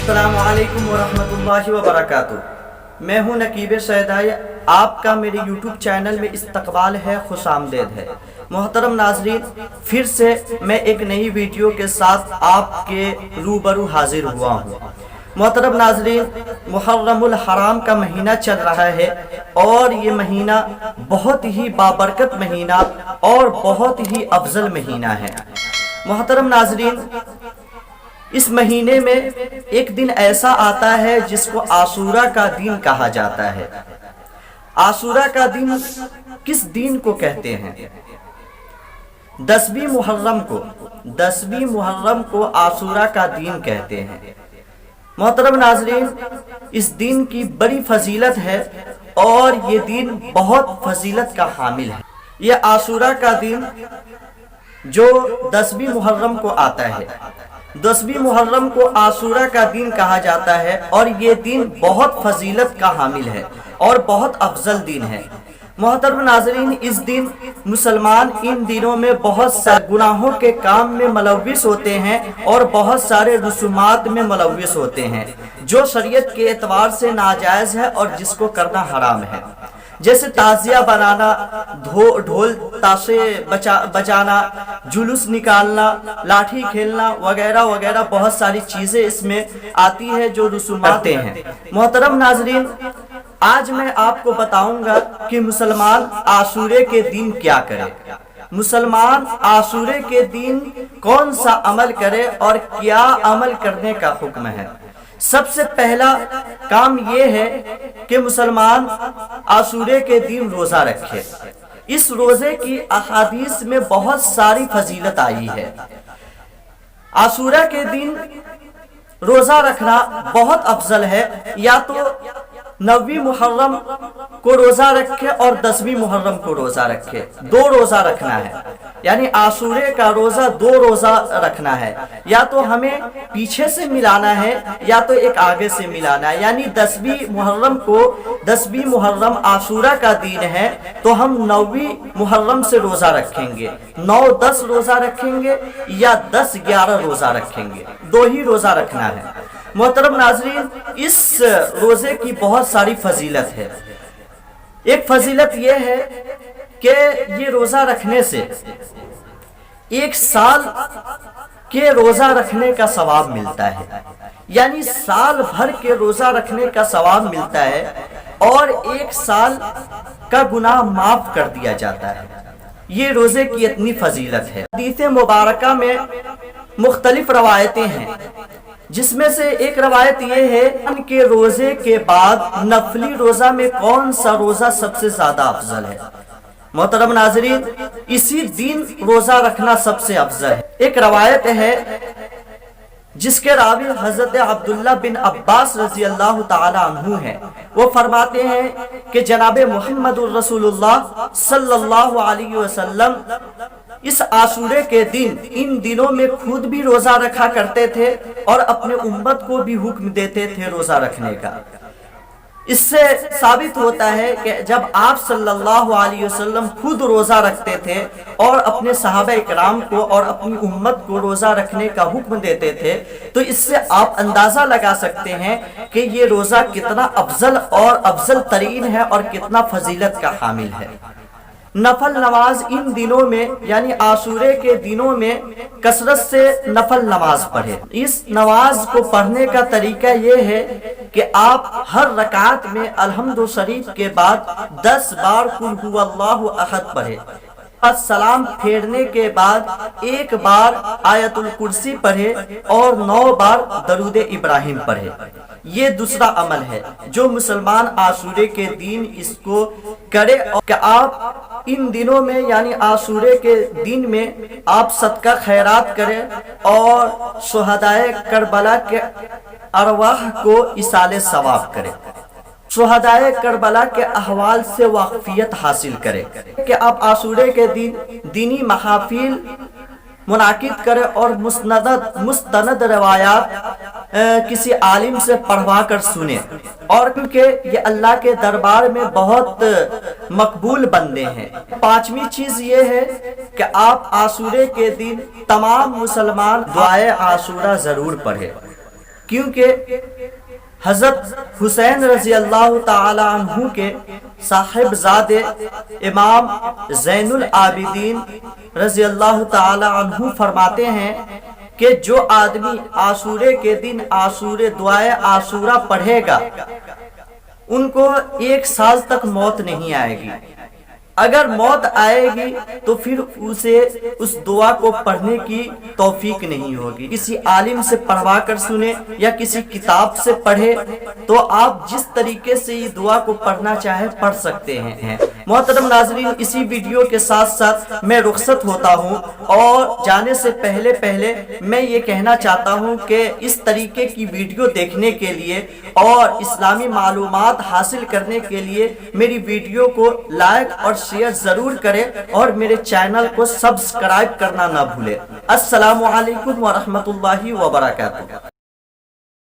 अस्सलामु अलैकुम वरहमतुल्लाहि वबरकातुह। मैं हूँ नकीब सैदाई, आपका मेरे YouTube चैनल में इस्तकबाल है, खुशामदीद है। मोहतरम नाजरीन, फिर से मैं एक नई वीडियो के साथ आपके रूबरू हाजिर हुआ हूँ। मोहतरम नाजरीन, मुहर्रमुल हराम का महीना चल रहा है और ये महीना बहुत ही बाबरकत महीना और बहुत ही अफजल महीना है। मोहतरम नाजरीन, इस महीने में एक दिन ऐसा आता है जिसको आशूरा का दिन कहा जाता है। आशूरा का दिन किस दिन को कहते हैं? 10वीं मुहर्रम को आशूरा का दिन कहते हैं। मोहतरम नाजरीन, इस दिन की बड़ी फजीलत है और ये दिन बहुत फजीलत का हामिल है। ये आशूरा का दिन जो 10वीं मुहर्रम को आता है, 10वीं मुहर्रम को आशूरा का दिन कहा जाता है और ये दिन बहुत फजीलत का हामिल है और बहुत अफजल दिन है। मोहतरम नाजरीन, इस दिन मुसलमान इन दिनों में बहुत सारे गुनाहों के काम में मुलव्विस होते हैं और बहुत सारे रसूमात में मुलव्विस होते हैं जो शरीयत के एतबार से नाजायज़ है और जिसको करना हराम है। जैसे ताजिया बनाना, ढोल ताशे बजाना, जुलूस निकालना, लाठी खेलना वगैरह वगैरह बहुत सारी चीज़ें इसमें आती है जो रसूमात हैं। मोहतरम नाजरीन, आज मैं आपको बताऊंगा कि मुसलमान आशूरे के दिन क्या करे, मुसलमान आशूरे के दिन कौन सा अमल करे और क्या अमल करने का हुक्म है। सबसे पहला काम यह है कि मुसलमान आशूरे के दिन रोजा रखे। इस रोजे की अहादीस में बहुत सारी फजीलत आई है। आशूरा के दिन रोजा रखना बहुत अफजल है। या तो 9वीं मुहर्रम को रोजा रखे और 10वीं मुहर्रम को रोजा रखे। 2 रोजा रखना है, यानी आशूरे का रोजा 2 रोजा रखना है। या तो हमें पीछे से मिलाना है या तो एक आगे से मिलाना है। यानी 10वीं मुहर्रम आशूरा का दिन है तो हम 9वीं मुहर्रम से रोजा रखेंगे, 9-10 रोजा रखेंगे या 10-11 रोजा रखेंगे। 2 ही रोजा रखना है। मोहतरम नाजरीन, इस रोजे की बहुत सारी फजीलत है। एक फजीलत यह है कि ये रोजा रखने से 1 साल के रोजा रखने का सवाब मिलता है, यानी साल भर के रोजा रखने का सवाब मिलता है और 1 साल का गुनाह माफ कर दिया जाता है। ये रोजे की इतनी फजीलत है। हदीस मुबारका में मुख्तलिफ रवायतें हैं, जिसमें से एक रवायत यह है कि रोजे के बाद नफली रोजा में कौन सा रोजा सबसे ज्यादा अफजल है। मोहतरम नाजरीन, इसी दिन रोजा रखना सबसे अफजल है। एक रवायत है जिसके रावी हजरत अब्दुल्ला बिन अब्बास रजी अल्लाह ताला अन्हु हैं। वो फरमाते हैं कि जनाब मुहम्मदुर रसूलुल्लाह सल्लल्लाहु अलैहि वसल्लम इस आशूरे के दिन, इन दिनों में खुद भी रोजा रखा करते थे और अपने उम्मत को भी हुक्म देते थे रोजा रखने का। इससे साबित होता है कि जब आप सल्लल्लाहु अलैहि वसल्लम खुद रोजा रखते थे और अपने सहाबा इकराम को और अपनी उम्मत को रोजा रखने का हुक्म देते थे, तो इससे आप अंदाजा लगा सकते हैं कि ये रोजा कितना अफजल और अफजल तरीन है और कितना फजीलत का हामिल है। नफल नमाज इन दिनों में, यानी आशूरे के दिनों में कसरत से नफल नमाज पढ़े। इस नमाज को पढ़ने का तरीका यह है कि आप हर रकात में अल्हम्दु शरीफ के बाद 10 बार कुल हुवल्लाहु अहद पढ़े। सलाम फेरने के बाद 1 बार आयतुल कुर्सी पढ़े और 9 बार दरूद इब्राहिम पढ़े। ये दूसरा अमल है जो मुसलमान आशूरे के दिन इसको करे। और आप इन दिनों में, यानी आशूरे के दिन में आप सदका खैरात करें और शुहदाए करबला के अरवाह को इसाले सवाब करें, शुहदाए करबला के अहवाल से वाकफियत हासिल करें कि आप आशूरे के दिन दीनी महाफिल मुनाकिद करें और मुस्तनद रवायात किसी आलिम से पढ़वा कर सुने। और क्योंकि ये अल्लाह के दरबार में बहुत मकबूल बंदे हैं। 5वीं चीज ये है कि आप आशूरे के दिन तमाम मुसलमान दुआए आशूरा जरूर पढ़े। کیونکہ حضرت حسین رضی اللہ تعالی عنہ کے صاحب زادے امام زین العابدین رضی اللہ تعالی عنہ فرماتے ہیں کہ جو آدمی عاشورے کے دن عاشورے دعائے عاشورہ پڑھے گا ان کو 1 سال تک موت نہیں آئے گی. اگر موت آئے گی تو پھر اسے اس دعا کو پڑھنے کی توفیق نہیں ہوگی. کسی عالم سے پڑھوا کر سنے یا کسی کتاب سے پڑھے تو آپ جس طریقے سے یہ دعا کو پڑھنا چاہے پڑھ سکتے ہیں. محترم ناظرین، اسی ویڈیو کے ساتھ ساتھ میں رخصت ہوتا ہوں اور جانے سے پہلے میں یہ کہنا چاہتا ہوں کہ اس طریقے کی ویڈیو دیکھنے کے لیے اور اسلامی معلومات حاصل کرنے کے لیے میری ویڈیو کو لائک اور شیئر ضرور کریں اور میرے چینل کو سبسکرائب کرنا نہ بھولیں. السلام علیکم ورحمۃ اللہ وبرکاتہ.